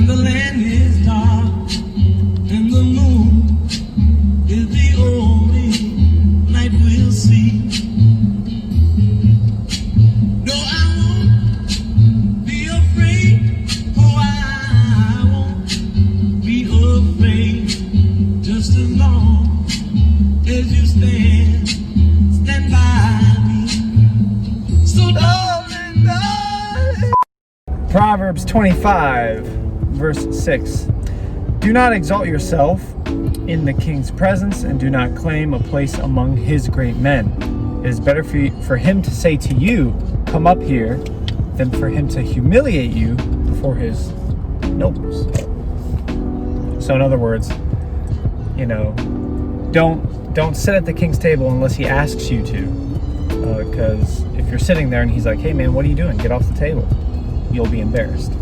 and the land is dark, and the moon is the only light we'll see. No, I won't be afraid. Oh, I won't be afraid. Just as long as you stand by me. So darling, darling. Proverbs 25, verse 6. Do not exalt yourself in the king's presence, and do not claim a place among his great men. It is better for him to say to you, come up here, than for him to humiliate you before his nobles. So in other words, don't sit at the king's table unless he asks you to. Because if you're sitting there and he's like, hey man, what are you doing? Get off the table. You'll be embarrassed.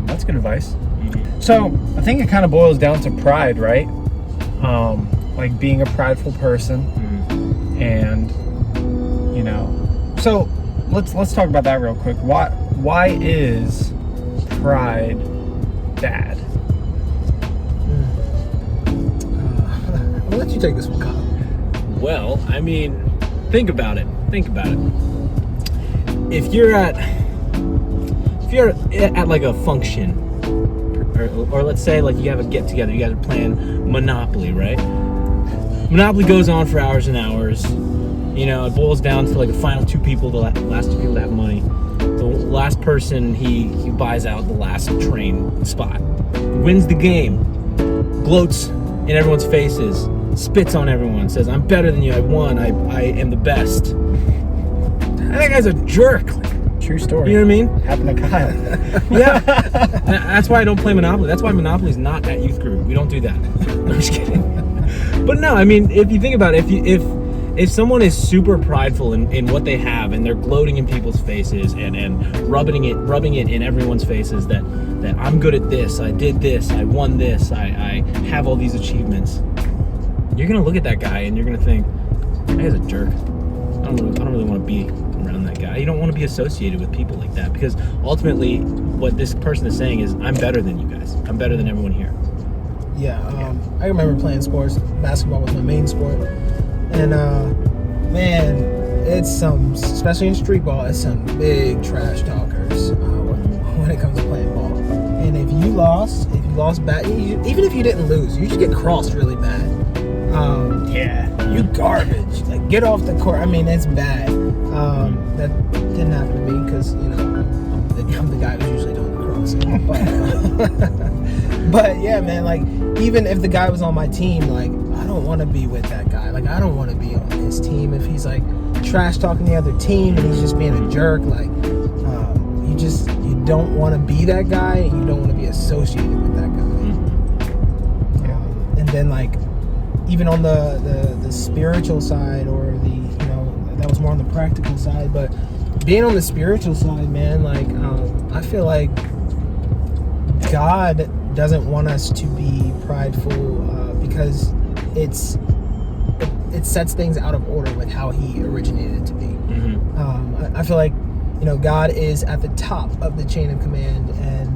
That's good advice. So I think it kind of boils down to pride, right? Like being a prideful person. And, so let's talk about that real quick. Why is pride bad? I'll let you take this one, Kyle. Well, I mean, think about it. If you're at like a function, or let's say like you have a get together, you guys are playing Monopoly, right? Monopoly goes on for hours and hours. It boils down to like the final two people, the last two people that have money. The last person, he buys out the last train spot, wins the game, gloats in everyone's faces, spits on everyone, says, I'm better than you, I won, I am the best. That guy's a jerk. True story. You know what I mean? Happened to Kyle. Yeah. That's why I don't play Monopoly. That's why Monopoly's not at youth group. We don't do that. I'm just kidding. But no, I mean, if you think about it, if someone is super prideful in what they have, and they're gloating in people's faces and rubbing it in everyone's faces that I'm good at this, I did this, I won this, I have all these achievements, you're gonna look at that guy and you're gonna think, that guy's a jerk. I don't really want to be around that guy. You don't want to be associated with people like that, because ultimately what this person is saying is, I'm better than you guys. I'm better than everyone here. Yeah, I remember playing sports. Basketball was my main sport. And, man, it's especially in street ball, it's some big trash talkers when it comes to playing ball. And if you lost bad, even if you didn't lose, you just get crossed really bad. You garbage. Like, get off the court. I mean, it's bad. That didn't happen to me because, I'm the guy who's usually doing the crossing. But yeah, man, like, even if the guy was on my team, like, I don't want to be with that guy. Like, I don't want to be on his team. If he's, like, trash talking the other team and he's just being a jerk, like, you don't want to be that guy, and you don't want to be associated with that guy. And then, like, even on the spiritual side, or that was more on the practical side, but being on the spiritual side, man, like, I feel like God doesn't want us to be prideful, because it sets things out of order with how he originated it to be. I feel like, God is at the top of the chain of command, and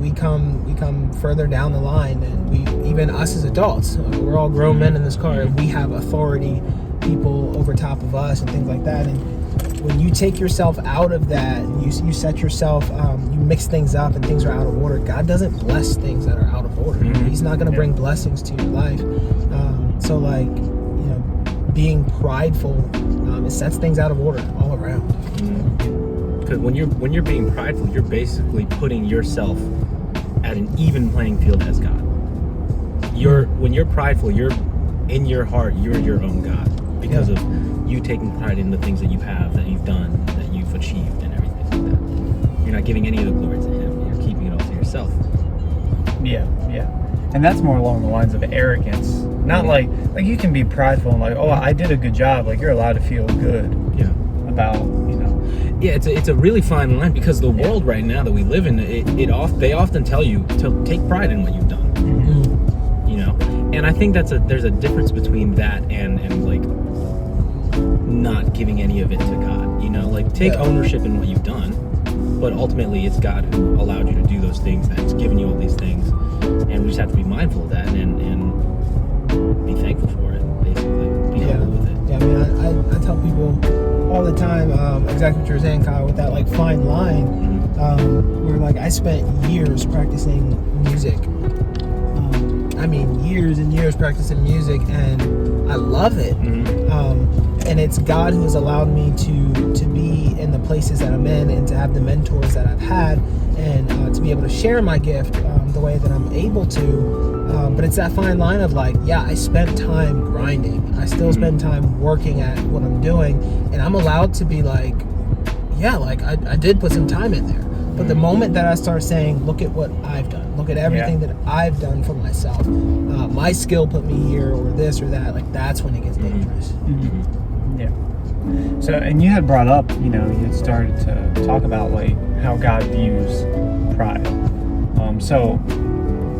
we come further down the line, and even us as adults, we're all grown men in this car, and we have authority, people over top of us and things like that. And when you take yourself out of that, and you set yourself, you mix things up and things are out of order, God doesn't bless things that are out of order. He's not going to bring blessings to your life. So like, being prideful, it sets things out of order all around. Because when you're being prideful, you're basically putting yourself at an even playing field as God. When you're prideful, you're in your heart, you're your own God, because of you taking pride in the things that you have, that you've done, that you've achieved, and everything like that. You're not giving any of the glory to Him. You're keeping it all to yourself. Yeah. And that's more along the lines of arrogance. Not like you can be prideful and like, oh, I did a good job. Like, you're allowed to feel good about, Yeah, it's a really fine line, because the world right now that we live in, they often tell you to take pride in what you've done. And I think there's a difference between that and like not giving any of it to God. Like, take ownership in what you've done, but ultimately it's God who allowed you to do those things, that's given you all these things, and we just have to be mindful of that and be thankful for it, basically. Be humble with it. Yeah, I mean, I tell people all the time, exactly what you're saying, Kyle, with that like fine line, where like I spent years practicing music. I mean, years and years practicing music, and I love it. And it's God who has allowed me to be in the places that I'm in, and to have the mentors that I've had, and to be able to share my gift the way that I'm able to. But it's that fine line of like, yeah, I spent time grinding. I still spend time working at what I'm doing, and I'm allowed to be like, yeah, like I did put some time in there. But the moment that I start saying, look at what I've done, look at everything that I've done for myself, my skill put me here, or this or that, like that's when it gets dangerous. Yeah. So, and you had brought up, you had started to talk about like how God views pride.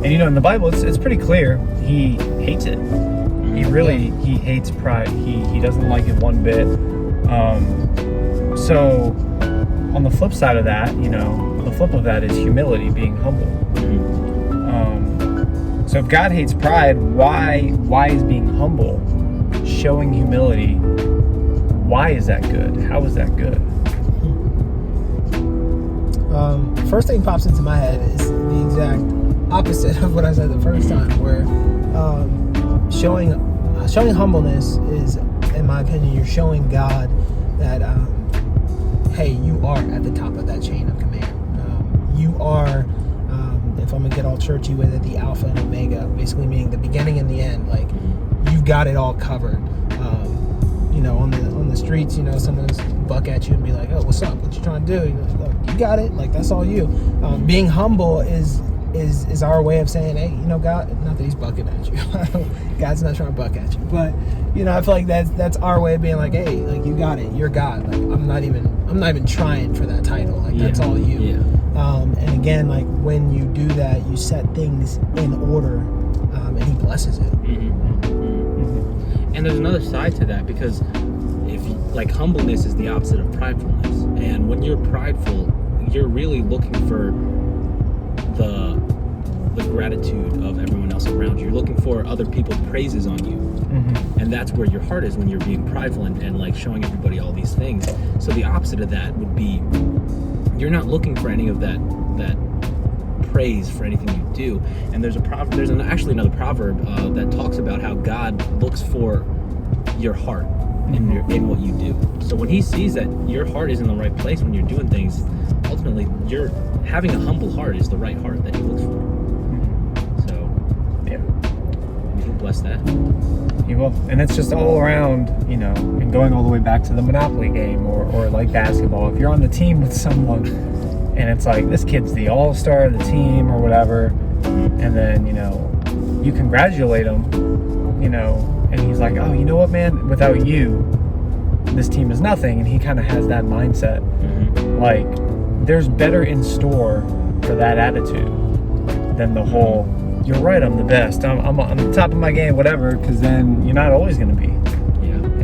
And in the Bible, it's pretty clear He hates it. He hates pride. He doesn't like it one bit. So on the flip side of that, the flip of that is humility, being humble. So if God hates pride, why is being humble, showing humility, why is that good? How is that good? First thing pops into my head is the exact opposite of what I said the first time, where showing humbleness is, in my opinion, you're showing God that hey, you are at the top of that chain of command. You are, if I'm gonna get all churchy with it, the Alpha and Omega, basically meaning the beginning and the end. Like, you've got it all covered. On the streets, someone's buck at you and be like, "Oh, what's up? What you trying to do?" Look, you got it. Like, that's all you. Being humble is our way of saying, hey, God, not that He's bucking at you. God's not trying to buck at you, but I feel like that's our way of being like, hey, like, you got it. You're God. Like, I'm not even trying for that title. Like, that's all you. Yeah. And again, like, when you do that, you set things in order, and He blesses it. And there's another side to that, because humbleness is the opposite of pridefulness. And when you're prideful, you're really looking for the gratitude of everyone else around you. You're looking for other people's praises on you. And that's where your heart is when you're being prideful and like showing everybody all these things. So the opposite of that would be, you're not looking for any of that praise for anything you do. And there's actually another proverb that talks about how God looks for your heart in what you do. So when He sees that your heart is in the right place when you're doing things, ultimately you're having a humble heart is the right heart that He looks for. So yeah, He'll bless that. He will. And it's just all around, and going all the way back to the Monopoly game or like basketball. If you're on the team with someone and it's like, this kid's the all-star of the team or whatever, and then, you congratulate him, and he's like, oh, you know what, man, without you, this team is nothing. And he kind of has that mindset. Like, there's better in store for that attitude than the whole, you're right, I'm the best, I'm on the top of my game, whatever, because then you're not always going to be.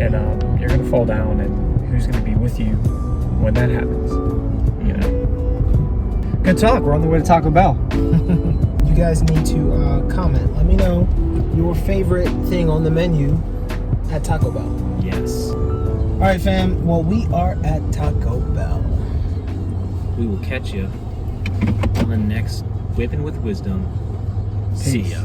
And you're going to fall down, and who's going to be with you when that happens? Good talk. We're on the way to Taco Bell. You guys need to comment. Let me know your favorite thing on the menu at Taco Bell. Yes. All right, fam. Well, we are at Taco Bell. We will catch you on the next Whippin' with Wisdom. Peace. See ya.